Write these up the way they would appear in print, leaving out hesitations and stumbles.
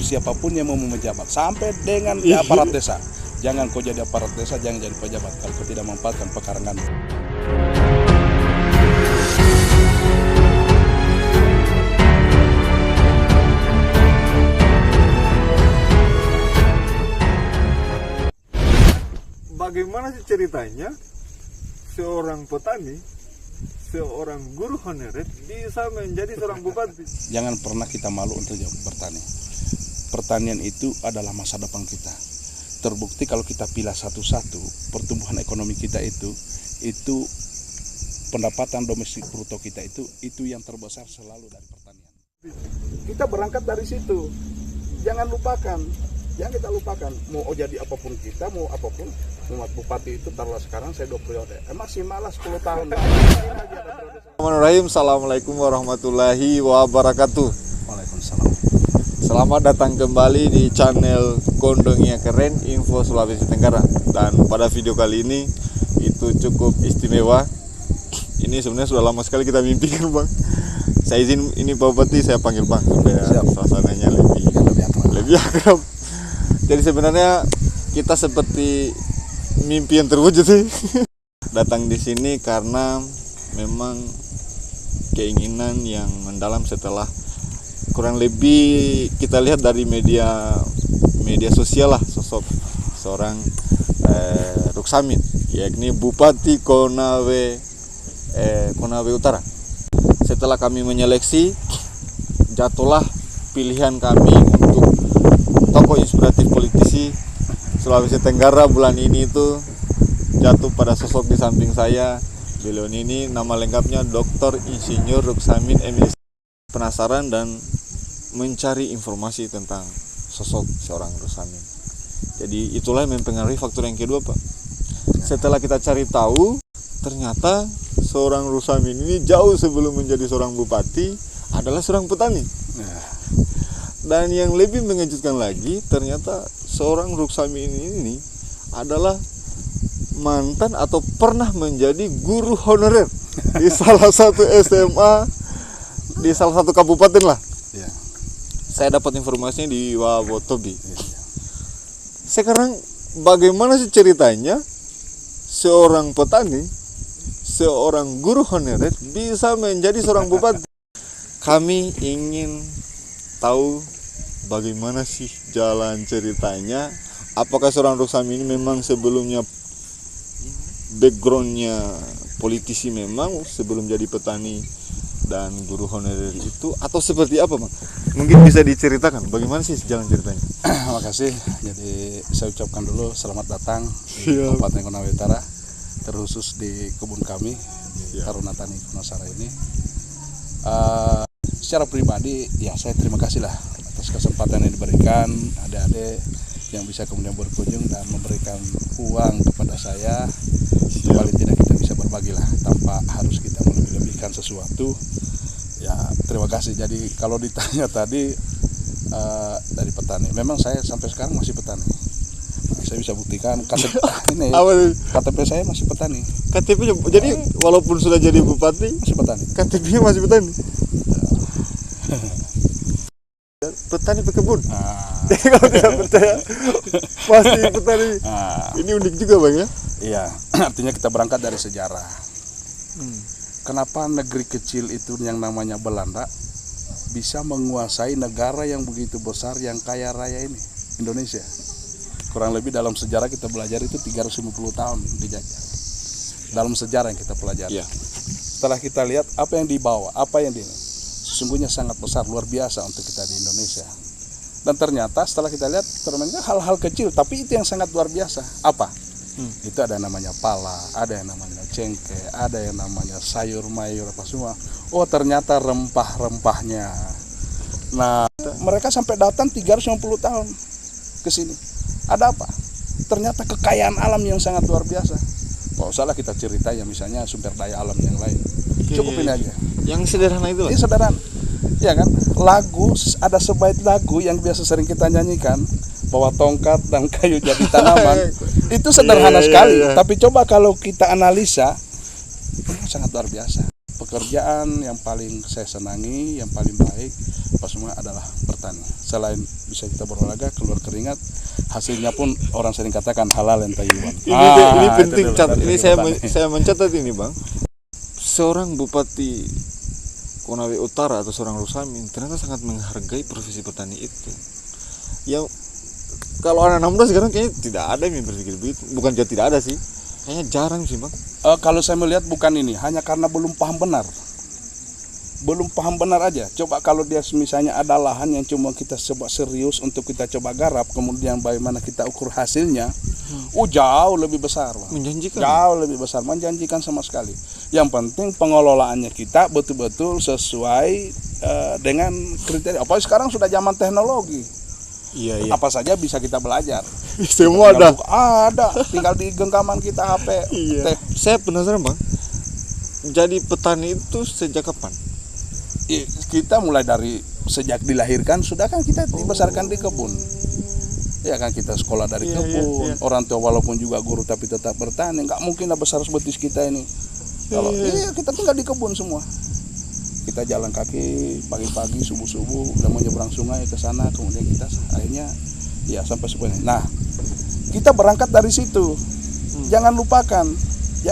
siapapun yang mau menjabat, sampai dengan di aparat desa. Jangan kau jadi aparat desa, jangan jadi pejabat kalau kau tidak memanfaatkan pekarangan. Bagaimana sih ceritanya seorang petani, seorang guru honorer bisa menjadi seorang bupati? Jangan pernah kita malu untuk bertani. Pertanian itu adalah masa depan kita. Terbukti kalau kita pilih satu-satu, pertumbuhan ekonomi kita itu pendapatan domestik bruto kita itu yang terbesar selalu dari pertanian. Kita berangkat dari situ. Jangan lupakan. Jangan kita lupakan. Mau jadi apapun kita, mau apapun. Mau bupati itu taruhlah sekarang saya 2 periode. Masih malas 10 tahun. Assalamualaikum warahmatullahi wabarakatuh. Waalaikumsalam. Selamat datang kembali di channel Kondongnya Keren Info Sulawesi Tenggara. Dan pada video kali ini itu cukup istimewa. Ini sebenarnya sudah lama sekali kita mimpikan, Bang. Saya izin ini Pak Bupati saya panggil Bang supaya suasananya lebih akrab. Jadi sebenarnya kita seperti mimpi yang terwujud sih. Datang di sini karena memang keinginan yang mendalam setelah kurang lebih kita lihat dari media sosial lah sosok seorang Ruksamin, yakni Bupati Konawe Utara. Setelah kami menyeleksi, jatuhlah pilihan kami untuk tokoh inspiratif politisi Sulawesi Tenggara bulan ini itu jatuh pada sosok di samping saya. Beliau ini nama lengkapnya Dr. Insinyur Ruksamin MS. Penasaran dan mencari informasi tentang sosok seorang Ruksamin. Jadi itulah yang mempengaruhi faktor yang kedua, Pak. Setelah kita cari tahu, ternyata seorang Ruksamin ini jauh sebelum menjadi seorang bupati adalah seorang petani. Dan yang lebih mengejutkan lagi, ternyata seorang Ruksamin ini adalah mantan atau pernah menjadi guru honorer di salah satu SMA di salah satu kabupaten lah. Ya. Saya dapat informasinya di Wawotobi. Sekarang bagaimana sih ceritanya seorang petani, seorang guru honorer bisa menjadi seorang bupati? Kami ingin tahu bagaimana sih jalan ceritanya. Apakah seorang Ruksamin ini memang sebelumnya backgroundnya politisi memang sebelum jadi petani dan guru honorer itu, atau seperti apa, Bang? Mungkin bisa diceritakan bagaimana sih jalan ceritanya? Terima kasih. Jadi saya ucapkan dulu selamat datang di Kabupaten Konawe Utara, terkhusus di kebun kami di Taruna Tani Konosara ini. Secara pribadi ya saya terima kasih lah atas kesempatan yang diberikan adik-adik yang bisa kemudian berkunjung dan memberikan uang kepada saya. Paling tidak kita bisa berbagi lah tanpa harus kita melebih-lebihkan sesuatu. Ya terima kasih. Jadi kalau ditanya tadi dari petani, memang saya sampai sekarang masih petani. Saya bisa buktikan KTP saya masih petani. KTP jadi walaupun sudah jadi bupati masih petani. KTP-nya masih petani. Petani pekebun. Jadi kalau tidak percaya masih petani. Ini unik juga, Bang, ya? Iya, artinya kita berangkat dari sejarah. Kenapa negeri kecil itu yang namanya Belanda bisa menguasai negara yang begitu besar yang kaya raya ini, Indonesia? Kurang lebih dalam sejarah kita belajar itu 350 tahun dijajah. Dalam sejarah yang kita pelajari. Setelah kita lihat apa yang dibawa, apa yang sesungguhnya sangat besar, luar biasa untuk kita di Indonesia. Dan ternyata setelah kita lihat ternyata hal-hal kecil, tapi itu yang sangat luar biasa. Apa? Itu ada yang namanya pala, ada yang namanya cengkeh, ada yang namanya sayur mayur apa semua. Oh ternyata rempah-rempahnya. Nah mereka sampai datang 350 tahun ke sini. Ada apa? Ternyata kekayaan alam yang sangat luar biasa. Kalau salah kita cerita ya misalnya sumber daya alam yang lain. Cukup ini aja. Yang sederhana itu lah. Ini sederhana. Ya kan? Lagu, ada sebaik lagu yang biasa sering kita nyanyikan, bahwa tongkat dan kayu jadi tanaman. Itu sederhana sekali. Tapi coba kalau kita analisa, sangat luar biasa. pekerjaan yang paling saya senangi, yang paling baik apa semua adalah bertani. Selain bisa kita berolahraga, keluar keringat, hasilnya pun orang sering katakan halal yang tayyiban. Ini penting, itu dulu, ini dari petani. saya mencatat ini bang. Seorang Bupati Konawe Utara atau seorang Rusami ternyata sangat menghargai profesi petani itu. Yang kalau anak-anak muda sekarang kayaknya tidak ada yang berpikir begitu. Bukan tidak ada sih, kayaknya jarang sih bang. Kalau saya melihat bukan ini, hanya karena belum paham benar. Belum paham benar aja. Coba kalau dia misalnya ada lahan yang cuma kita coba serius untuk kita coba garap, kemudian bagaimana kita ukur hasilnya, jauh lebih besar, Bang. Menjanjikan. Jauh lebih besar, menjanjikan sama sekali. Yang penting pengelolaannya kita betul-betul sesuai dengan kriteria. Apalagi sekarang sudah zaman teknologi. Iya. Apa saja bisa kita belajar. Semua ada. Ada, tinggal di genggaman kita HP. Iya. Saya penasaran bang. Jadi petani itu sejak kapan? Kita mulai dari sejak dilahirkan sudah kan kita dibesarkan di kebun. Ya kan kita sekolah dari kebun. Iya. Orang tua walaupun juga guru tapi tetap bertani. Nggak mungkin lah besar sebetis kita ini. Kalau kita tinggal di kebun semua. Kita jalan kaki pagi-pagi subuh-subuh udah mau nyebrang sungai ke sana, kemudian kita akhirnya ya sampai sebenarnya. Nah, kita berangkat dari situ. Jangan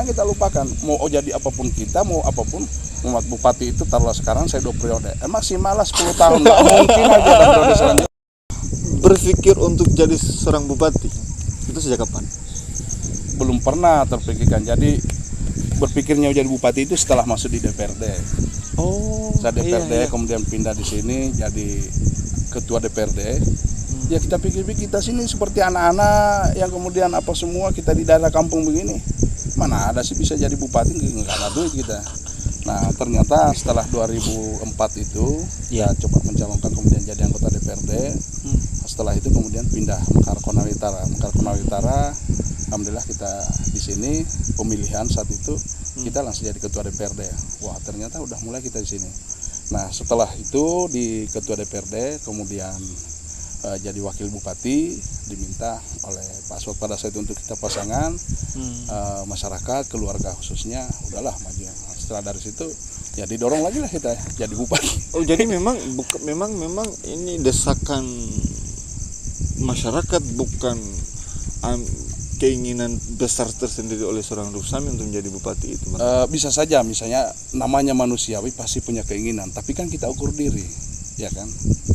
kita lupakan mau jadi apapun kita, mau apapun. Muhammad Bupati itu taruhlah sekarang saya 2 periode. Maksimal 10 tahun. Nggak mungkin aja ada periode selanjutnya. Berpikir untuk jadi seorang bupati itu sejak kapan? Belum pernah terpikirkan. Jadi berpikirnya jadi bupati itu setelah masuk di DPRD. Saya DPRD kemudian pindah di sini jadi ketua DPRD. Ya kita pikir-pikir kita sini seperti anak-anak yang kemudian apa semua kita di daerah kampung begini. Mana ada sih bisa jadi bupati, nggak ada duit kita. Nah ternyata setelah 2004 itu ya coba mencalonkan kemudian jadi anggota DPRD. Setelah itu kemudian pindah Mekar Konawe Utara. Alhamdulillah kita di sini pemilihan saat itu kita langsung jadi ketua DPRD. Wah ternyata udah mulai kita di sini. Nah setelah itu di ketua DPRD kemudian jadi wakil bupati diminta oleh Pak Aswad pada saat itu untuk kita pasangan masyarakat keluarga khususnya udahlah maju. Nah, setelah dari situ ya didorong lagi lah kita jadi bupati. Jadi memang ini desakan masyarakat, bukan keinginan besar tersendiri oleh seorang Rusami untuk menjadi bupati itu bang? Bisa saja misalnya namanya manusiawi pasti punya keinginan, tapi kan kita ukur diri, ya kan?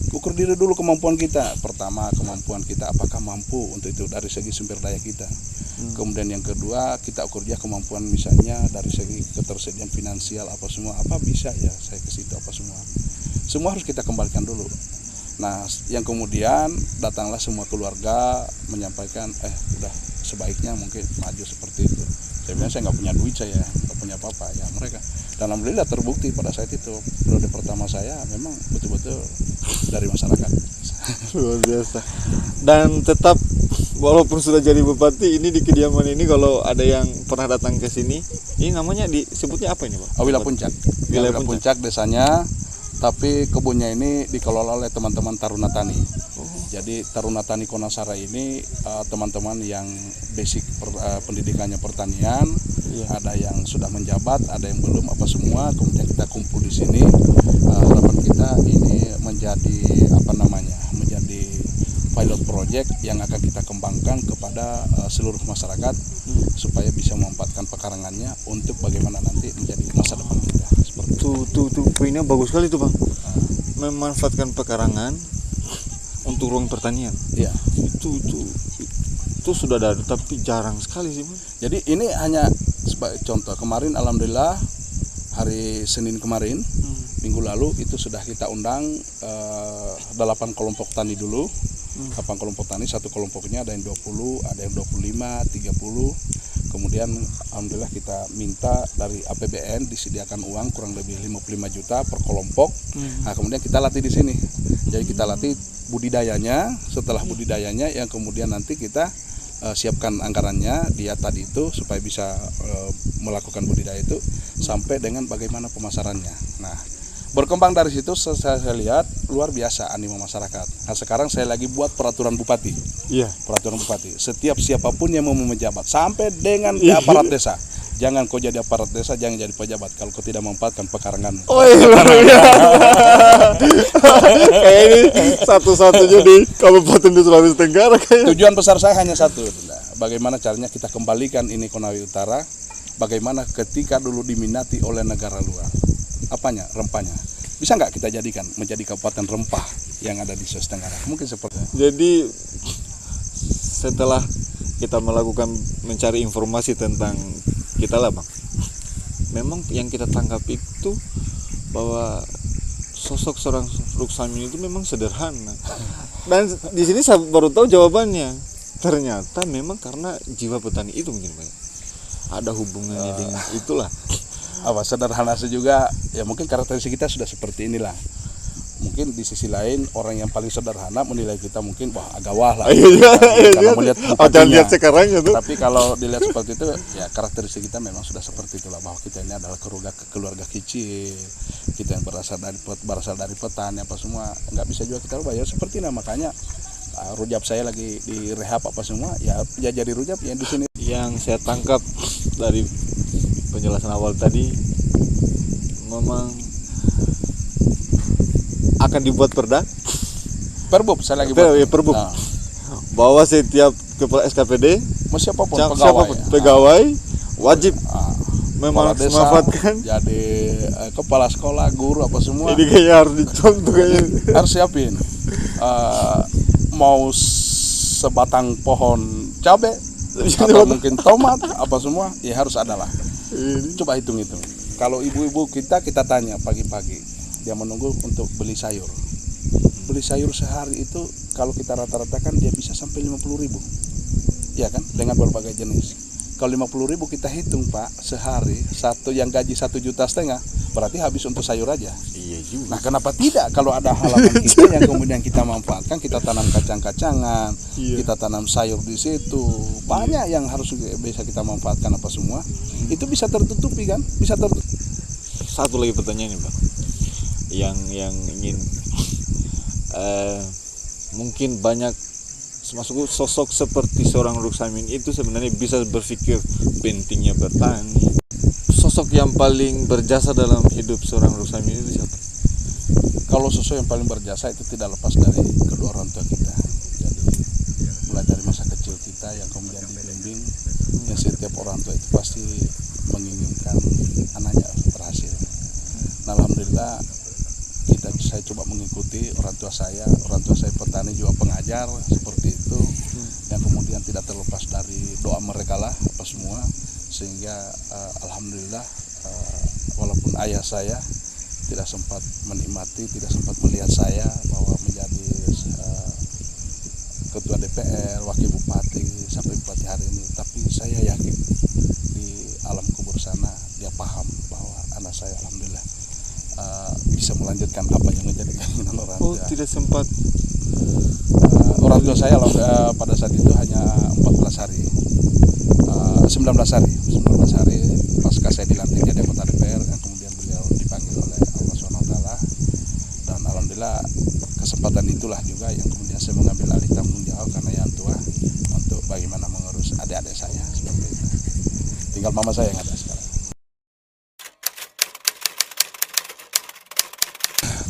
Ukur diri dulu kemampuan kita. Pertama kemampuan kita apakah mampu untuk itu dari segi sumber daya kita. Kemudian yang kedua kita ukur dia kemampuan misalnya dari segi ketersediaan finansial apa semua, apa bisa ya saya ke situ apa semua. Semua harus kita kembalikan dulu. Nah, yang kemudian datanglah semua keluarga menyampaikan udah sebaiknya mungkin maju seperti itu. Saya bilang saya nggak punya duit, saya nggak punya apa-apa ya mereka. Dan alhamdulillah terbukti pada saat itu periode pertama saya memang betul-betul dari masyarakat. Luar biasa. Dan tetap walaupun sudah jadi bupati ini di kediaman ini kalau ada yang pernah datang ke sini, ini namanya disebutnya apa ini Pak? Wilayah Puncak. Wilayah Puncak desanya. Tapi kebunnya ini dikelola oleh teman-teman Taruna Tani. Jadi Taruna Tani Konasara ini teman-teman yang basic pendidikannya pertanian, ada yang sudah menjabat, ada yang belum apa semua. Kemudian kita kumpul di sini. Harapan kita ini menjadi menjadi pilot project yang akan kita kembangkan kepada seluruh masyarakat supaya bisa memanfaatkan pekarangannya untuk bagaimana nanti menjadi masa depan kita. Tuh poinnya bagus sekali tuh bang. Memanfaatkan pekarangan untuk ruang pertanian. Iya. Itu sudah ada tapi jarang sekali sih bang. Jadi ini hanya sebagai contoh. Kemarin alhamdulillah hari Senin kemarin minggu lalu itu sudah kita undang 8 kelompok tani dulu. 8 kelompok tani, satu kelompoknya ada yang 20, ada yang 25, 30. Kemudian alhamdulillah kita minta dari APBN disediakan uang kurang lebih 55 juta per kelompok. Nah, kemudian kita latih di sini. Jadi kita latih budidayanya, setelah budidayanya yang kemudian nanti kita siapkan anggarannya dia tadi itu supaya bisa melakukan budidaya itu sampai dengan bagaimana pemasarannya. Nah, berkembang dari situ saya lihat luar biasa animo masyarakat. Nah sekarang saya lagi buat peraturan bupati. Iya. Peraturan bupati. Setiap siapapun yang mau menjabat sampai dengan aparat desa Jangan kau jadi aparat desa, jangan jadi pejabat kalau kau tidak memanfaatkan pekarangan. Oh iya, luar biasa. Kayak ini satu-satunya di Kabupaten di Sulawesi Tenggara kayaknya. Tujuan besar saya hanya satu, bagaimana caranya kita kembalikan ini Konawe Utara, bagaimana ketika dulu diminati oleh negara luar, apanya, rempahnya, bisa nggak kita jadikan menjadi kabupaten rempah yang ada di Sulawesi Tenggara, mungkin seperti itu. Jadi setelah kita melakukan mencari informasi tentang kita lah bang, memang yang kita tangkap itu bahwa sosok seorang Ruksamin itu memang sederhana, dan di sini saya baru tahu jawabannya. Ternyata memang karena jiwa petani itu mungkin Pak, ada hubungannya dengan itulah. Apa sederhana juga ya, mungkin karakteristik kita sudah seperti inilah. Mungkin di sisi lain orang yang paling sederhana menilai kita mungkin wah agak wah lah. Karena melihat jangan lihat sekarang itu. Tapi kalau dilihat seperti itu ya karakteristik kita memang sudah seperti itulah, bahwa kita ini adalah keluarga kecil, kita yang berasal dari petani apa semua, nggak bisa juga kita rubah ya seperti ini. Makanya rujak saya lagi direhab apa semua ya jadi rujak yang di sini. Yang saya tangkap dari penjelasan awal tadi memang akan dibuat Perbub saya lagi buat. Perbub. Nah, bahwa setiap kepala SKPD siapapun pegawai wajib memang memanfaatkan jadi kepala sekolah, guru apa semua. Jadi kayaknya harus dicontoh kayaknya. Harus siapin mau sebatang pohon cabai atau mungkin tomat apa semua ya harus ada lah. Coba hitung kalau ibu-ibu kita tanya pagi-pagi dia menunggu untuk beli sayur sehari itu kalau kita rata-ratakan dia bisa sampai 50.000 ya kan, dengan berbagai jenis. Kalau 50.000 kita hitung Pak sehari, satu yang gaji 1,5 juta berarti habis untuk sayur aja. Iya juga. Nah kenapa tidak kalau ada halaman kita yang kemudian kita manfaatkan, kita tanam kacang-kacangan, kita tanam sayur di situ, banyak yang harus bisa kita manfaatkan apa semua, itu bisa tertutupi kan, bisa tertutup. Satu lagi pertanyaan nih Bang, yang ingin mungkin banyak masuk sosok seperti seorang Ruksamin itu sebenarnya bisa berpikir pentingnya bertani. Sosok yang paling berjasa dalam hidup seorang Ruksamin itu siapa? Kalau sosok yang paling berjasa itu tidak lepas dari kedua orang tua kita. Jadi mulai dari masa kecil kita yang kemudian dibimbing, yang setiap orang tua itu pasti menginginkan anaknya berhasil. Nah, alhamdulillah saya coba mengikuti orang tua saya petani juga pengajar seperti itu, yang kemudian tidak terlepas dari doa mereka lah apa semua, sehingga alhamdulillah walaupun ayah saya tidak sempat menikmati, tidak sempat melihat saya bahwa menjadi ketua DPR, wakil bupati sampai bupati hari ini, tapi saya yakin di alam kubur sana dia paham bahwa anak saya alhamdulillah bisa melanjutkan apa yang menjadi keinginan orang tua. Oh, tidak sempat. Orang tua saya pada saat itu hanya 19 hari pasca saya dilantik jadi anggota DPR, yang kemudian beliau dipanggil oleh Allah SWT, dan alhamdulillah kesempatan itulah juga yang kemudian saya mengambil alih tanggung jawab karena yang tua untuk bagaimana mengurus adik-adik saya seperti itu. Tinggal mama saya yang ada sekarang.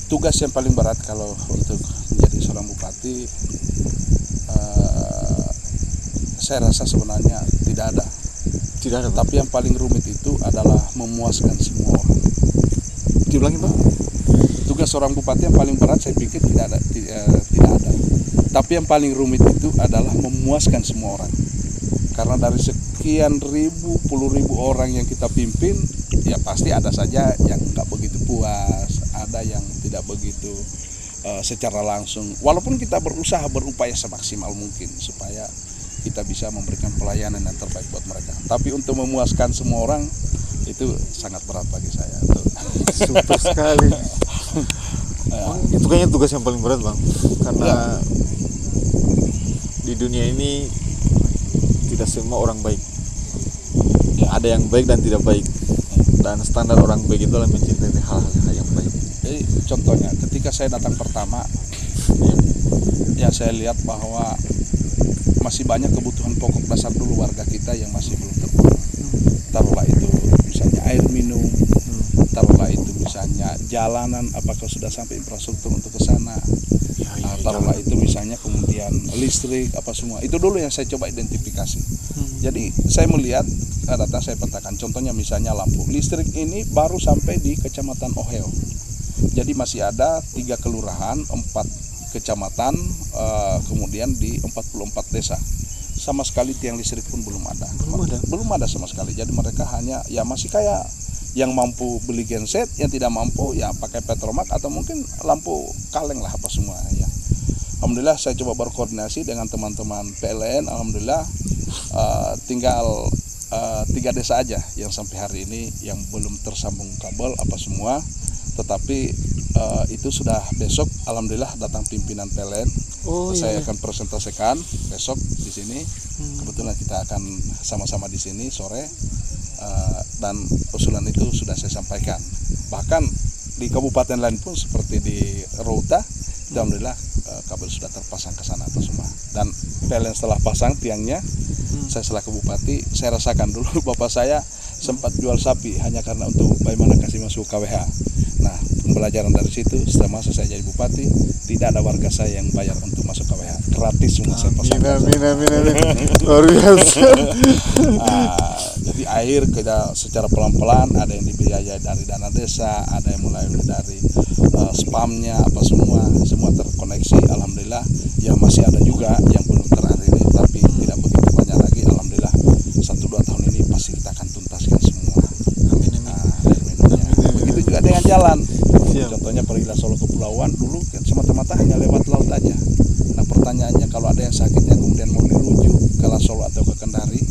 Tugas yang paling berat kalau untuk menjadi seorang bupati, saya rasa sebenarnya tidak ada. Tapi yang paling rumit itu adalah memuaskan semua orang. Diulangi Pak? Tugas seorang bupati yang paling berat saya pikir tidak ada. Tapi yang paling rumit itu adalah memuaskan semua orang. Karena dari sekian puluh ribu orang yang kita pimpin, ya pasti ada saja yang nggak begitu puas, ada yang tidak begitu secara langsung. Walaupun kita berupaya semaksimal mungkin supaya kita bisa memberikan pelayanan yang terbaik buat mereka. Tapi untuk memuaskan semua orang itu sangat berat bagi saya. Super sekali. Itu kayaknya tugas yang paling berat Bang, karena di dunia ini tidak semua orang baik. Ada yang baik dan tidak baik. Dan standar orang baik itu adalah mencintai hal-hal yang baik. Jadi contohnya ketika saya datang pertama, ya saya lihat bahwa masih banyak kebutuhan pokok dasar dulu warga kita yang masih belum terpenuhi. Taruhlah itu misalnya air minum, taruhlah itu misalnya jalanan, apakah sudah sampai infrastruktur untuk ke sana. Taruhlah itu misalnya kemudian listrik apa semua. Itu dulu yang saya coba identifikasi. Jadi saya melihat data, saya petakan contohnya misalnya lampu listrik ini baru sampai di Kecamatan Oheo. Jadi masih ada 3 kelurahan, 4 kecamatan, kemudian di 44 desa. Sama sekali tiang listrik pun belum ada. Belum ada sama sekali. Jadi mereka hanya ya masih kayak yang mampu beli genset, yang tidak mampu ya pakai petromak atau mungkin lampu kaleng lah apa semua ya. Alhamdulillah saya coba berkoordinasi dengan teman-teman PLN. Alhamdulillah tinggal 3 desa aja yang sampai hari ini yang belum tersambung kabel apa semua. Tetapi itu sudah besok alhamdulillah datang pimpinan PLN. Saya akan presentasikan besok di sini. Kebetulan kita akan sama-sama di sini sore, dan usulan itu sudah saya sampaikan. Bahkan di kabupaten lain pun seperti di Rauta, alhamdulillah kabel sudah terpasang ke sana apa semua. Dan PLN setelah pasang tiangnya, saya selaku bupati, saya rasakan dulu bapak saya sempat jual sapi hanya karena untuk bagaimana kasih masuk KWH. Nah, pembelajaran dari situ setelah masa saya jadi bupati, tidak ada warga saya yang bayar untuk masuk KWH, gratis semua saya pasang. Amin. Luar biasa. Jadi air kita secara pelan-pelan, ada yang dibiayai dari dana desa, ada yang mulai dari spamnya apa semua terkoneksi. Alhamdulillah, ya masih ada juga yang belum terakhiri, tapi tidak begitu banyak lagi. Alhamdulillah 1-2 tahun ini pasti kita akan tuntaskan semua. Begitu juga dengan jalan. Contohnya pergilah Solo ke Pulauan, dulu kan semata-mata hanya lewat laut aja. Nah pertanyaannya, kalau ada yang sakitnya kemudian mau dirujuk ke Solo atau ke Kendari,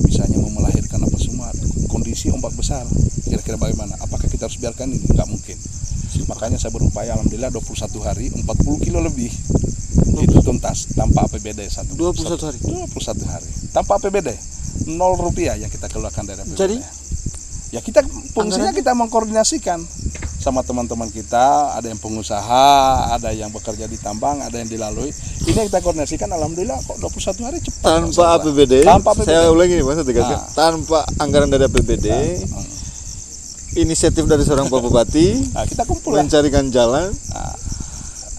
misalnya mau melahirkan apa semua, kondisi ombak besar, kira-kira bagaimana? Apakah kita harus biarkan ini? Nggak mungkin. Makanya saya berupaya, alhamdulillah 21 hari 40 kilo lebih itu tuntas tanpa APBD 21 hari tanpa APBD, 0 rupiah yang kita keluarkan dari APBD. Jadi ya kita fungsinya kita mengkoordinasikan sama teman-teman kita, ada yang pengusaha, ada yang bekerja di tambang, ada yang dilalui. Ini yang kita koordinasikan, alhamdulillah kok 21 hari cepat. Tanpa APBD. Saya ulangi nih Mas, tanpa anggaran dari APBD. Inisiatif dari seorang Pak Bupati, kita kumpul mencarikan jalan.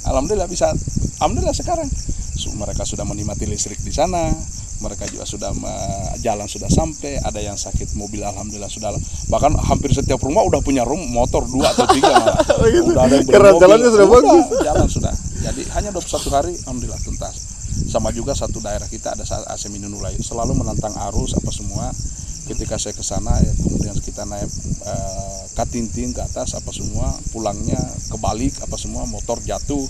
Alhamdulillah bisa. Alhamdulillah sekarang mereka sudah menikmati listrik di sana. Mereka juga sudah jalan sudah sampai. Ada yang sakit mobil, alhamdulillah sudah. Bahkan hampir setiap rumah udah punya motor 2 atau 3 malah. Udah ada yang karena jalannya sudah bagus. Jalan sudah. Jadi hanya 21 hari, alhamdulillah tuntas. Sama juga satu daerah kita ada AC Minunulai, selalu menantang arus apa semua. Ketika saya ke sana ya, kemudian kita naik Katinting ke atas apa semua, pulangnya kebalik apa semua, motor jatuh,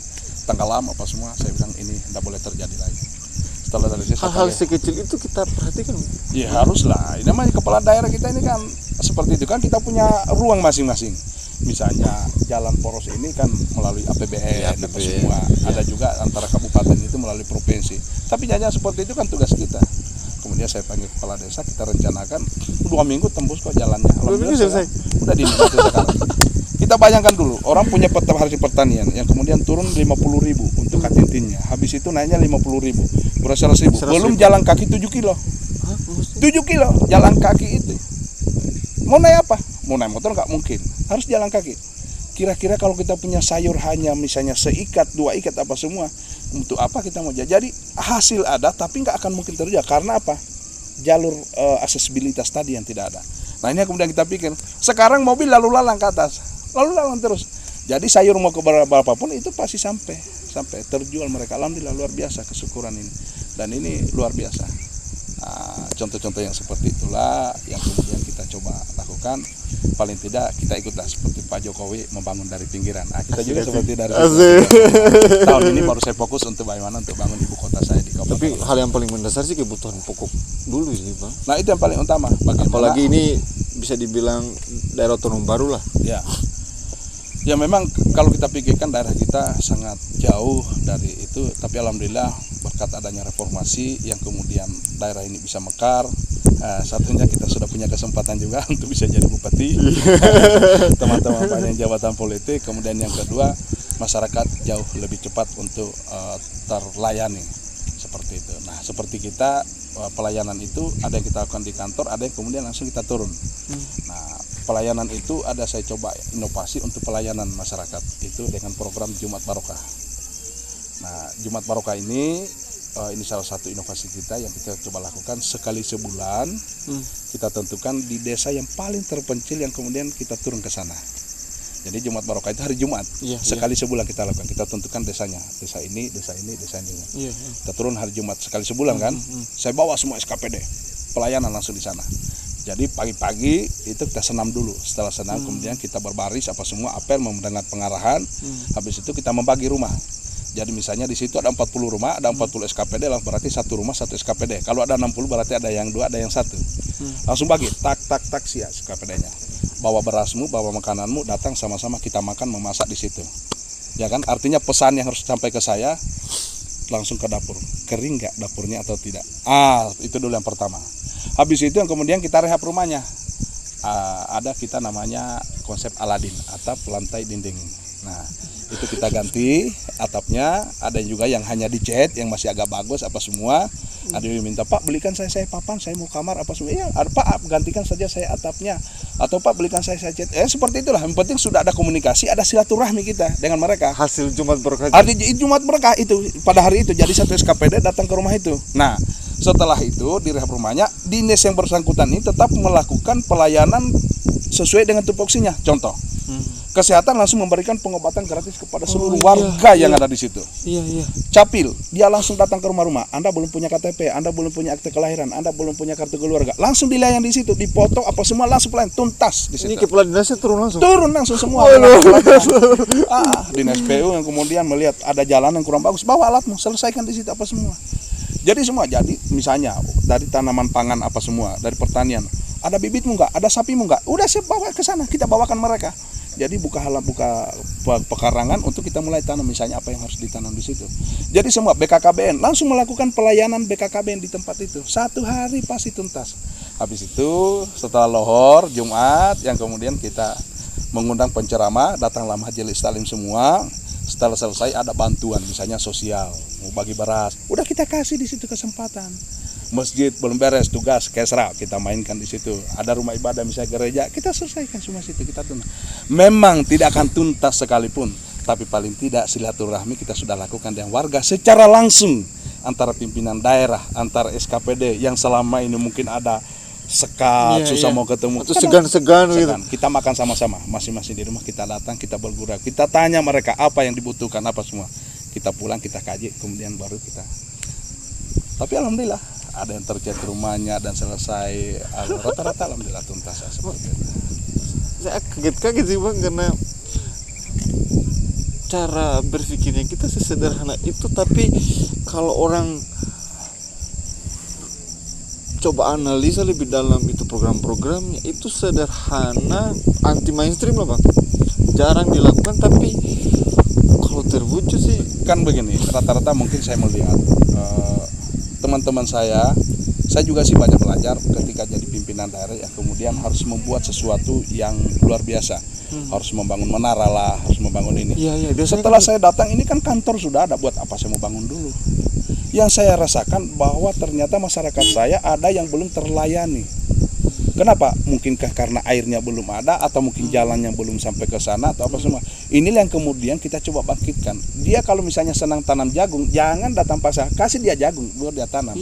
tenggelam apa semua, saya bilang ini tidak boleh terjadi lagi. Setelah dari situ hal-hal sekecil itu kita perhatikan. Ya haruslah. Ini namanya kepala daerah kita ini kan seperti itu kan, kita punya ruang masing-masing. Misalnya jalan poros ini kan melalui APBN apa semua. Ada juga antara kabupaten itu melalui provinsi. Tapi jangan seperti itu kan tugas kita. Kemudian saya panggil kepala desa, kita rencanakan 2 minggu tembus kok jalannya. 2 minggu selesai. Udah dinikmati sekarang. Kita bayangkan dulu, orang punya peta hasil pertanian yang kemudian turun 50.000 untuk katintinnya. Habis itu naiknya 50.000, berasa 100.000. Belum jalan kaki 7 kilo. 7 kilo jalan kaki itu. Mau naik apa? Mau naik motor nggak mungkin. Harus jalan kaki. Kira-kira kalau kita punya sayur hanya misalnya seikat, 2 ikat apa semua, untuk apa kita mau jadi hasil ada tapi nggak akan mungkin terjadi. Karena apa? Jalur aksesibilitas tadi yang tidak ada. Nah ini yang kemudian kita pikir. Sekarang mobil lalu lalang ke atas, lalu lalang terus. Jadi sayur mau ke berapapun itu pasti sampai terjual mereka. Alhamdulillah luar biasa kesyukuran ini. Dan ini luar biasa. Contoh-contoh yang seperti itulah yang kemudian kita coba lakukan. Paling tidak kita ikutlah seperti Pak Jokowi membangun dari pinggiran. Kita juga seperti dari tahun ini baru saya fokus untuk bagaimana untuk bangun ibu kota saya di kabupaten. Tapi hal yang paling mendasar sih kebutuhan pokok dulu ini Pak. Nah itu yang paling utama. Apalagi ini bisa dibilang daerah otonom baru lah. Ya memang kalau kita pikirkan daerah kita sangat jauh dari itu, tapi alhamdulillah berkat adanya reformasi yang kemudian daerah ini bisa mekar. Satunya kita sudah punya kesempatan juga untuk bisa jadi bupati, teman-teman banyak jabatan politik. Kemudian yang kedua, masyarakat jauh lebih cepat untuk terlayani seperti itu. Nah seperti kita pelayanan itu ada yang kita lakukan di kantor, ada yang kemudian langsung kita turun. Nah, pelayanan itu ada saya coba inovasi untuk pelayanan masyarakat itu dengan program Jumat Barokah. Nah, Jumat Barokah ini salah satu inovasi kita yang kita coba lakukan sekali sebulan. Kita tentukan di desa yang paling terpencil yang kemudian kita turun ke sana. Jadi Jumat Barokah itu hari Jumat, sekali sebulan kita lakukan. Kita tentukan desanya, desa ini, desa ini, desa ini. Kita turun hari Jumat sekali sebulan kan. Saya bawa semua SKPD, pelayanan langsung di sana. Jadi pagi-pagi itu kita senam dulu. Setelah senam kemudian kita berbaris apa semua, apel mendengar pengarahan. Habis itu kita membagi rumah. Jadi misalnya di situ ada 40 rumah, ada 40 SKPD, berarti satu rumah satu SKPD. Kalau ada 60 berarti ada yang 2, ada yang 1. Langsung bagi, tak sia SKPD-nya. Bawa berasmu, bawa makananmu, datang sama-sama kita makan, memasak di situ. Ya kan? Artinya pesan yang harus sampai ke saya langsung ke dapur. Kering nggak dapurnya atau tidak? Itu dulu yang pertama. Habis itu yang kemudian kita rehab rumahnya. Ada kita namanya konsep Aladin, atap lantai dinding. Nah, itu kita ganti atapnya. Ada juga yang hanya dicat, yang masih agak bagus apa semua. Ada yang minta, Pak belikan saya papan, saya mau kamar apa semua. Iya, Pak gantikan saja saya atapnya. Atau Pak belikan saya cat. Seperti itulah. Yang penting sudah ada komunikasi, ada silaturahmi kita dengan mereka. Hasil Jumat Berkah. Jumat Berkah itu pada hari itu jadi satu SKPD datang ke rumah itu. Nah, setelah itu di rehab rumahnya, dinas yang bersangkutan ini tetap melakukan pelayanan sesuai dengan tupoksinya. Contoh, kesehatan langsung memberikan pengobatan gratis kepada seluruh warga yang ada di situ. Capil, dia langsung datang ke rumah-rumah. Anda belum punya KTP, Anda belum punya akte kelahiran, Anda belum punya kartu keluarga, langsung dilayani di situ, dipotong apa semua langsung pelayan tuntas di situ. Ini kepala dinasnya turun langsung. Turun langsung semua. Dinas PU yang kemudian melihat ada jalan yang kurang bagus, bawa alatmu, selesaikan di situ apa semua. Jadi semua, jadi misalnya dari tanaman pangan apa semua, dari pertanian, ada bibitmu nggak, ada sapimu nggak, udah saya bawa ke sana, kita bawakan mereka. Jadi buka pekarangan untuk kita mulai tanam misalnya apa yang harus ditanam di situ. Jadi semua BKKBN langsung melakukan pelayanan BKKBN di tempat itu. 1 hari pasti tuntas. Habis itu setelah lohor Jumat yang kemudian kita mengundang penceramah, datanglah majelis taklim semua. Setelah selesai ada bantuan misalnya sosial, mau bagi beras, udah kita kasih di situ kesempatan. Masjid belum beres, tugas kesra kita mainkan di situ. Ada rumah ibadah misalnya gereja, kita selesaikan semua situ, kita tuntas. Memang tidak akan tuntas sekalipun, tapi paling tidak silaturahmi kita sudah lakukan dengan warga secara langsung antara pimpinan daerah, antara SKPD yang selama ini mungkin ada sekat, susah mau ketemu, itu segan-segan gitu. Kita makan sama-sama, masing-masing di rumah kita datang, kita bergurau, kita tanya mereka apa yang dibutuhkan apa semua. Kita pulang, kita kaji, kemudian baru kita. Tapi alhamdulillah ada yang tercat rumahnya dan selesai, rata-rata alhamdulillah tuntas seperti itu. Saya kaget-kaget sih Bang, karena cara berpikirnya kita sesederhana itu, tapi kalau orang coba analisa lebih dalam itu program-programnya itu sederhana, anti mainstream lah Bang, jarang dilakukan, tapi kalau terwujud sih kan begini. Rata-rata mungkin saya melihat teman-teman saya juga sih banyak belajar ketika jadi pimpinan daerah yang kemudian harus membuat sesuatu yang luar biasa. Harus membangun menara lah, harus membangun ini. Setelah saya datang ini kan kantor sudah ada, buat apa saya mau bangun dulu? Yang saya rasakan bahwa ternyata masyarakat saya ada yang belum terlayani. Kenapa? Mungkinkah karena airnya belum ada, atau mungkin jalannya belum sampai ke sana, atau apa semua. Inilah yang kemudian kita coba bangkitkan. Dia kalau misalnya senang tanam jagung, jangan datang pasar, kasih dia jagung buat dia tanam.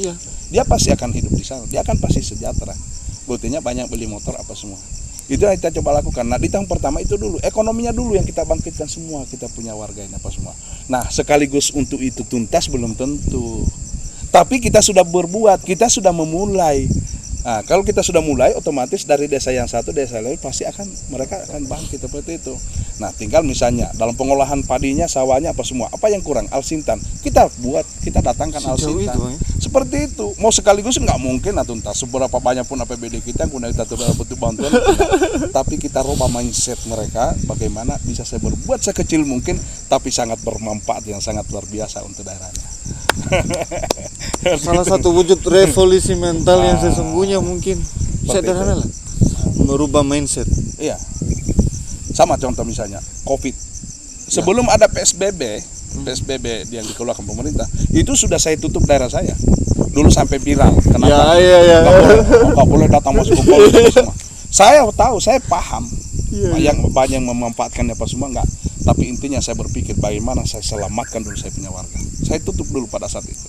Dia pasti akan hidup di sana, dia akan pasti sejahtera. Buktinya banyak beli motor apa semua. Itu yang kita coba lakukan. Nah, di tahun pertama itu dulu, ekonominya dulu yang kita bangkitkan semua, kita punya warga ini apa semua. Nah, sekaligus untuk itu tuntas belum tentu. Tapi kita sudah berbuat, kita sudah memulai. Nah, kalau kita sudah mulai, otomatis dari desa yang satu, desa lain pasti mereka akan bangkit seperti itu. Nah, tinggal misalnya dalam pengolahan padinya, sawahnya apa semua, apa yang kurang, alsintan, kita buat, kita datangkan alsintan. Seperti itu. Mau sekaligus nggak mungkin lah tuntas. Seberapa banyak pun APBD kita guna kita bentuk bantuan, tapi kita rubah mindset mereka, bagaimana bisa saya berbuat sekecil mungkin, tapi sangat bermanfaat yang sangat luar biasa untuk daerahnya. Salah satu wujud revolusi mental yang sesungguhnya mungkin sederhana lah, merubah mindset. Iya. Sama contoh misalnya COVID. Sebelum ada PSBB yang dikeluarkan pemerintah, itu sudah saya tutup daerah saya. 2 dulu sampai viral. Kenapa? Ya. Nggak boleh datang masuk ke Polres apa semua. Saya tahu, saya paham. Banyak yang memanfaatkannya apa semua enggak. Tapi intinya saya berpikir bagaimana saya selamatkan dulu saya punya warga. Saya tutup dulu pada saat itu.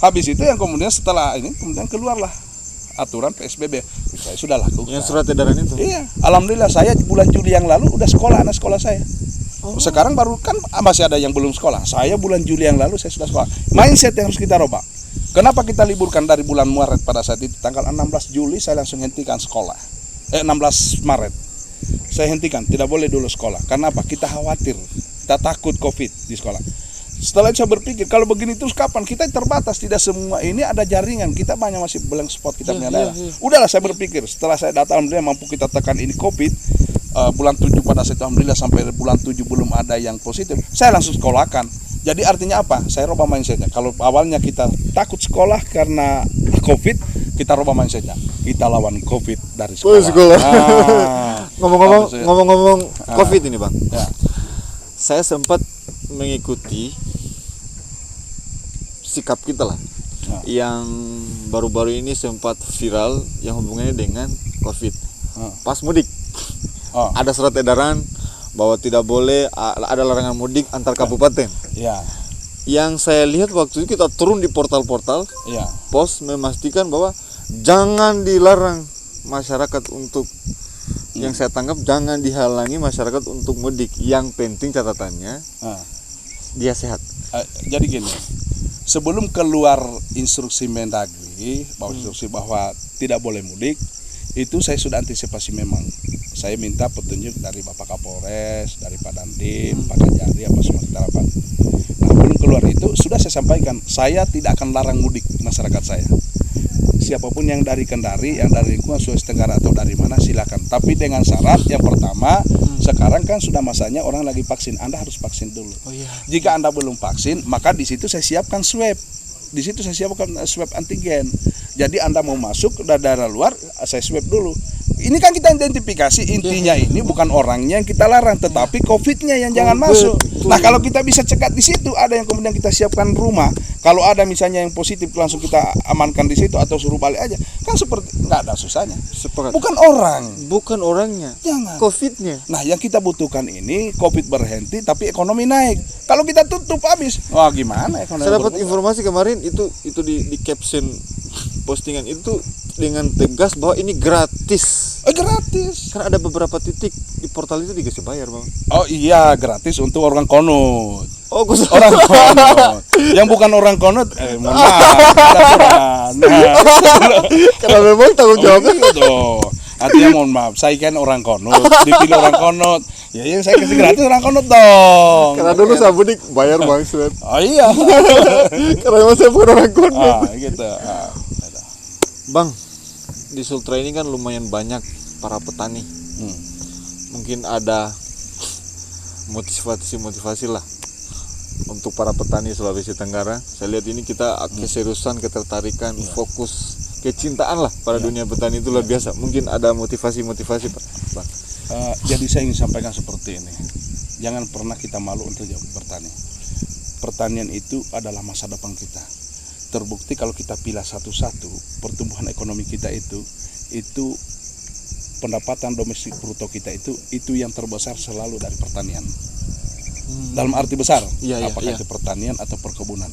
Habis itu yang kemudian setelah ini kemudian keluarlah aturan PSBB. Saya sudah lakukan. Yang surat edaran itu. Iya, alhamdulillah saya bulan Juli yang lalu udah sekolah anak sekolah saya. Sekarang baru kan masih ada yang belum sekolah. Saya bulan Juli yang lalu saya sudah sekolah. Mindset yang harus kita rubah. Kenapa kita liburkan dari bulan Maret pada saat itu? Tanggal 16 Juli saya langsung hentikan sekolah. 16 Maret. Saya hentikan, tidak boleh dulu sekolah. Karena apa? Kita khawatir, kita takut COVID di sekolah. Setelah itu saya berpikir, kalau begini terus kapan? Kita terbatas, tidak semua ini ada jaringan. Kita banyak masih blank spot kita punya daerah. Udahlah saya berpikir, setelah saya data alhamdulillah mampu kita tekan ini COVID. Bulan 7 pada saat itu alhamdulillah sampai bulan 7 belum ada yang positif. Saya langsung sekolahkan. Jadi artinya apa? Saya rubah mindsetnya. Kalau awalnya kita takut sekolah karena COVID, kita rubah mindsetnya. Kita lawan COVID dari sekolah. Ngomong-ngomong COVID ini, Bang. Ya. Saya sempat mengikuti sikap kita lah. Yang baru-baru ini sempat viral yang hubungannya dengan COVID. Pas mudik. Ada surat edaran bahwa tidak boleh ada larangan mudik antar kabupaten. Ya. Yang saya lihat waktu itu kita turun di portal-portal, Ya. pos memastikan bahwa jangan dilarang masyarakat untuk yang saya tangkap jangan dihalangi masyarakat untuk mudik. Yang penting catatannya dia sehat. Jadi gini, sebelum keluar instruksi Mendagri bahwa tidak boleh mudik, itu saya sudah antisipasi memang. Saya minta petunjuk dari Bapak Kapolres, dari Pak Dandim, Pak Kajari, apa semua kita rapat. Nah, belum keluar itu sudah saya sampaikan, saya tidak akan larang mudik masyarakat saya. Siapapun yang dari Kendari, yang dari lingkungan Sulawesi Tenggara atau dari mana silakan. Tapi dengan syarat yang pertama, sekarang kan sudah masanya orang lagi vaksin, Anda harus vaksin dulu. Jika Anda belum vaksin, maka di situ saya siapkan swab. Di situ saya siapkan swab antigen. Jadi Anda mau masuk ke daerah luar, saya swab dulu. Ini kan kita identifikasi, intinya ini bukan orangnya yang kita larang, tetapi COVID-nya yang jangan masuk. Nah, kalau kita bisa cegat di situ, ada yang kemudian kita siapkan rumah. Kalau ada misalnya yang positif langsung kita amankan di situ atau suruh balik aja, kan seperti nggak ada susahnya. Bukan orang, bukan orangnya, jangan. COVID-nya. Nah, yang kita butuhkan ini COVID berhenti, tapi ekonomi naik. Kalau kita tutup habis, wah gimana ekonomi? Saya dapat informasi kemarin itu di caption postingan itu dengan tegas bahwa ini gratis. Gratis. Karena ada beberapa titik di portal itu dikasih bayar, Bang. Oh iya, gratis untuk orang konut. Oh, orang konut. Yang bukan orang konut, mohon maaf. Karena memang tanggung jawabnya. Artinya mohon maaf, saya kan orang konut, dipilih orang konut. Ya yang saya kasih gratis orang konut dong. Karena dulu saya mudik bayar, Bang, Sret. Oh iya. Karena memang saya bukan orang konut. Gitu. Bang, di Sultra ini kan lumayan banyak para petani. Mungkin ada motivasi lah untuk para petani Sulawesi Tenggara. Saya lihat ini kita keseriusan, ketertarikan, fokus, kecintaan lah pada dunia petani itu luar biasa. Mungkin ada motivasi Pak, Bang. Jadi saya ingin sampaikan seperti ini. Jangan pernah kita malu untuk bertani. Pertanian itu adalah masa depan kita. Terbukti kalau kita pilih satu-satu, pertumbuhan ekonomi kita itu pendapatan domestik bruto kita itu yang terbesar selalu dari pertanian. Dalam arti besar, apakah itu pertanian atau perkebunan.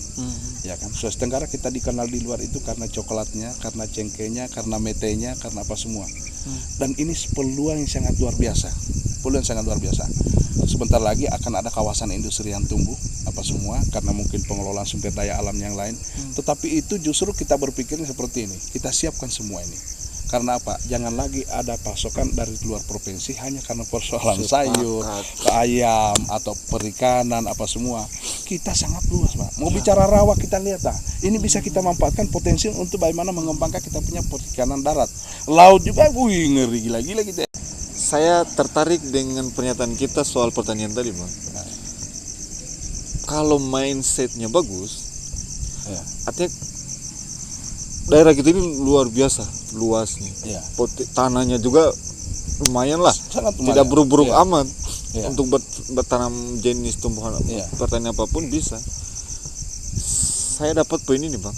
Ya kan, Sulawesi Tenggara kita dikenal di luar itu karena coklatnya, karena cengkehnya, karena metenya, karena apa semua. Dan ini peluang yang sangat luar biasa. Sebentar lagi akan ada kawasan industri yang tumbuh apa semua karena mungkin pengelolaan sumber daya alam yang lain. Tetapi itu justru kita berpikirnya seperti ini. Kita siapkan semua ini. Karena apa? Jangan lagi ada pasokan dari luar provinsi hanya karena persoalan sayur, ayam atau perikanan apa semua. Kita sangat luas, Pak. Mau bicara rawa kita lihat lah. Ini bisa kita manfaatkan potensi untuk bagaimana mengembangkan kita punya perikanan darat. Laut juga, ngeri gila-gila kita. Saya tertarik dengan pernyataan kita soal pertanian tadi, Bang. Kalau mindsetnya bagus, artinya daerah kita ini luar biasa luasnya. Tanahnya juga lumayan lah, tidak buruk-buruk amat. Untuk bertanam jenis tumbuhan pertanian apapun bisa. Saya dapat poin ini, Bang.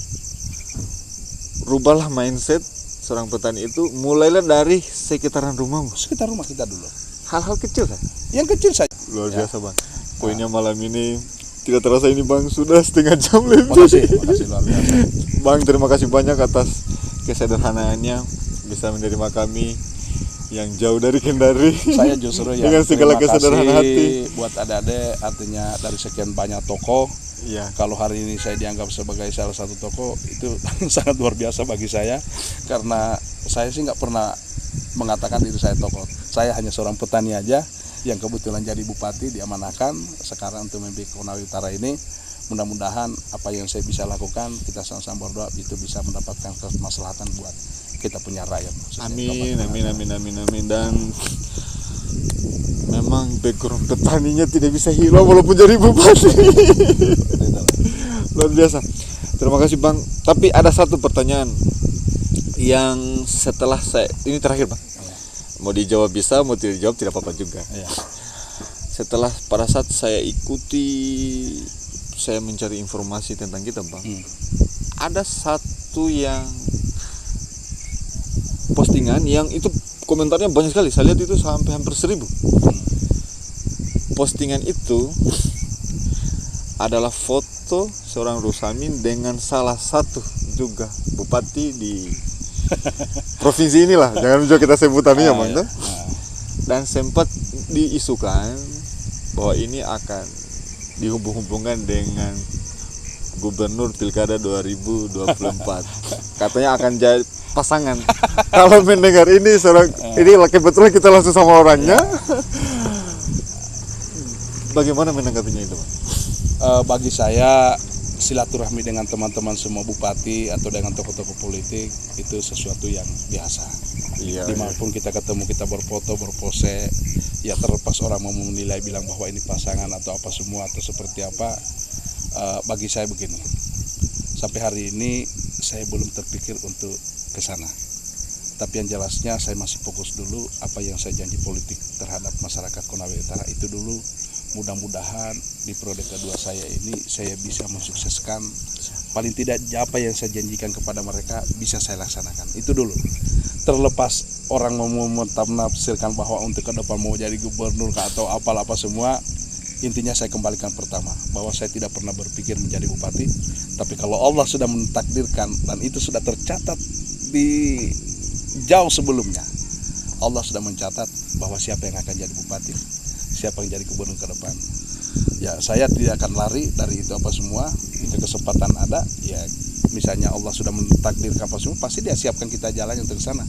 rubahlah mindset seorang petani itu, mulailah dari sekitaran rumahmu. Sekitar rumah kita dulu. Hal-hal kecil kan? Yang kecil saja. Luar biasa bang. Poinnya malam ini tidak terasa ini bang sudah setengah jam lebih. Makasih luar biasa. Bang, terima kasih banyak atas kesederhanaannya bisa menerima kami yang jauh dari Kendari. Saya justru yang dengan segala terima kesederhanaan kasih hati. buat adik-adik, artinya dari sekian banyak toko. Iya. Kalau hari ini saya dianggap sebagai salah satu toko, itu sangat luar biasa bagi saya, karena saya sih nggak pernah mengatakan diri saya tokoh. Saya hanya seorang petani aja yang kebetulan jadi bupati, diamanahkan sekarang untuk memimpin Konawe Utara ini. Mudah-mudahan apa yang saya bisa lakukan, kita sama-sama berdoa itu bisa mendapatkan kemaslahatan buat kita punya rakyat. Amin, amin, amin, amin, amin. Dan memang background petaninya tidak bisa hilang walaupun jadi bupati. Luar biasa. Terima kasih bang. Tapi ada satu pertanyaan yang setelah saya, ini terakhir bang, mau dijawab bisa, mau tidak dijawab tidak apa-apa juga. Setelah pada saat saya ikuti, saya mencari informasi tentang kita bang, ada satu yang postingan yang itu komentarnya banyak sekali. Saya lihat itu sampai hampir 1000. Postingan itu adalah foto seorang Rusamin dengan salah satu juga bupati di provinsi inilah, jangan juga kita sebut namanya bang. Dan sempat diisukan bahwa ini akan dihubung-hubungkan dengan gubernur pilkada 2024. Katanya akan jadi pasangan. Kalau mendengar ini seorang ini kebetulan kita langsung sama orangnya. Bagaimana menanggapinya itu, Pak? Bagi saya silaturahmi dengan teman-teman semua bupati atau dengan tokoh-tokoh politik itu sesuatu yang biasa. Iya. Dimanapun kita ketemu, kita berfoto, berpose, ya terlepas orang mau menilai bilang bahwa ini pasangan atau apa semua atau seperti apa. Bagi saya begini, sampai hari ini saya belum terpikir untuk ke sana. Tapi yang jelasnya saya masih fokus dulu apa yang saya janji politik terhadap masyarakat Konawe Utara itu dulu. Mudah-mudahan di periode kedua saya ini saya bisa mensukseskan paling tidak apa yang saya janjikan kepada mereka bisa saya laksanakan. Itu dulu. Terlepas orang mau menafsirkan bahwa untuk ke depan mau jadi gubernur atau apa semua, intinya saya kembalikan pertama bahwa saya tidak pernah berpikir menjadi bupati, tapi kalau Allah sudah mentakdirkan dan itu sudah tercatat di jauh sebelumnya, Allah sudah mencatat bahwa siapa yang akan jadi bupati, siapa yang jadi gubernur ke depan. Ya saya tidak akan lari dari itu apa semua. Jika kesempatan ada, ya misalnya Allah sudah mentakdirkan apa semua, pasti dia siapkan kita jalan untuk ke sana.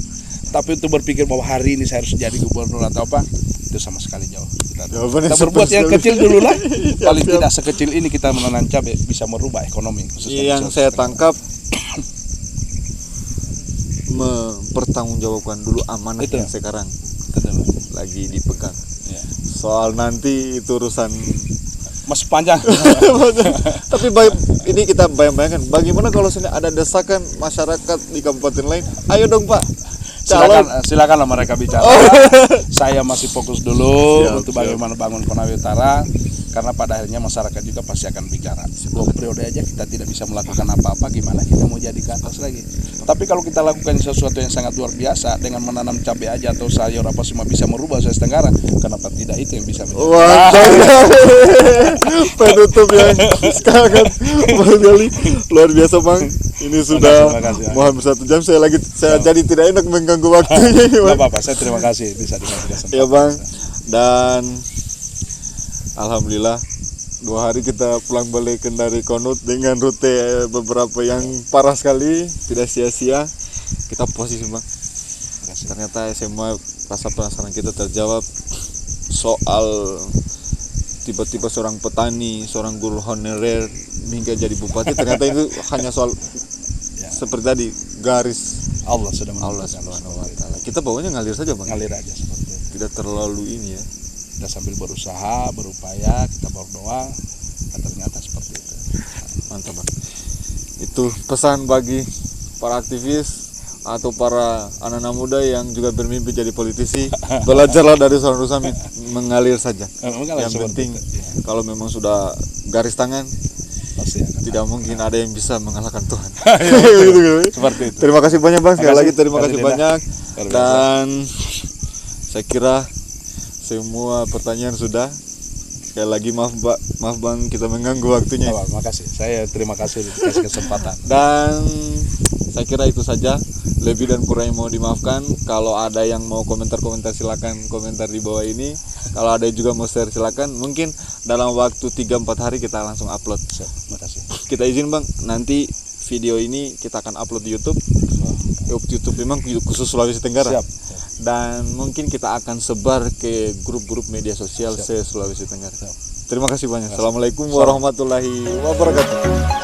Tapi untuk berpikir bahwa hari ini saya harus jadi gubernur atau apa, itu sama sekali jauh. Kita berbuat yang kecil dulu lah. Paling tidak sekecil ini kita menanam cabai bisa merubah ekonomi. Yang saya tangkap mempertanggungjawabkan dulu amanah itu yang sekarang lagi dipegang. Soal nanti itu urusan masih panjang. Tapi ini kita bayangkan bagaimana kalau ada desakan masyarakat di kabupaten lain, ayo dong Pak, silakanlah mereka bicara. Saya masih fokus dulu untuk bagaimana bangun Konawe Utara, karena pada akhirnya masyarakat juga pasti akan bicara. 2 periode aja kita tidak bisa melakukan apa-apa, gimana kita mau jadi ke atas lagi. Tapi kalau kita lakukan sesuatu yang sangat luar biasa dengan menanam cabai aja atau sayur apa semua bisa merubah Sulawesi Tenggara, kenapa tidak itu yang bisa menjadi? Penutup yang sangat sekali luar biasa Bang. Ini sudah mau hampir 1 jam, saya jadi tidak enak mengganggu waktunya. Tidak apa-apa, saya terima kasih bisa dikasih kesempatan. Ya Bang, dan alhamdulillah 2 hari kita pulang balik Kendari Konut dengan rute beberapa yang parah sekali, tidak sia-sia. Kita posisi Bang. Ternyata semua rasa penasaran kita terjawab soal tiba-tiba seorang petani, seorang guru honorer hingga jadi bupati. Ternyata itu hanya soal seperti tadi garis Allah sudah Allah Subhanahu wa taala. Kita bawanya ngalir saja Bang. Ngalir aja seperti itu. Tidak terlalu ini ya. Kita sambil berusaha, berupaya, kita berdoa, dan ternyata seperti itu. Mantap Bang. Itu pesan bagi para aktivis atau para anak-anak muda yang juga bermimpi jadi politisi. Belajarlah dari seorang Rusamin, mengalir saja. Yang penting kalau memang sudah garis tangan pasti akan tidak mungkin ada yang bisa mengalahkan Tuhan. Ya, betul. Seperti itu. Terima kasih banyak Bang, sekali Makasih. lagi terima kasih Terima kasih, banyak. Luar biasa. Dan saya kira semua pertanyaan sudah. Sekali lagi maaf Bang kita mengganggu waktunya. Oh, makasih. Saya terima kasih dikasih kesempatan. Dan saya kira itu saja. Lebih dan kurangnya mau dimaafkan. Kalau ada yang mau komentar-komentar silakan komentar di bawah ini. Kalau ada juga mau share silakan. Mungkin dalam waktu 3-4 hari kita langsung upload. Terima kasih. Kita izin Bang, nanti video ini kita akan upload di YouTube. YouTube memang khusus Sulawesi Tenggara. Siap. Dan mungkin kita akan sebar ke grup-grup media sosial se-Sulawesi Tenggara. Terima kasih banyak. Assalamualaikum warahmatullahi wabarakatuh.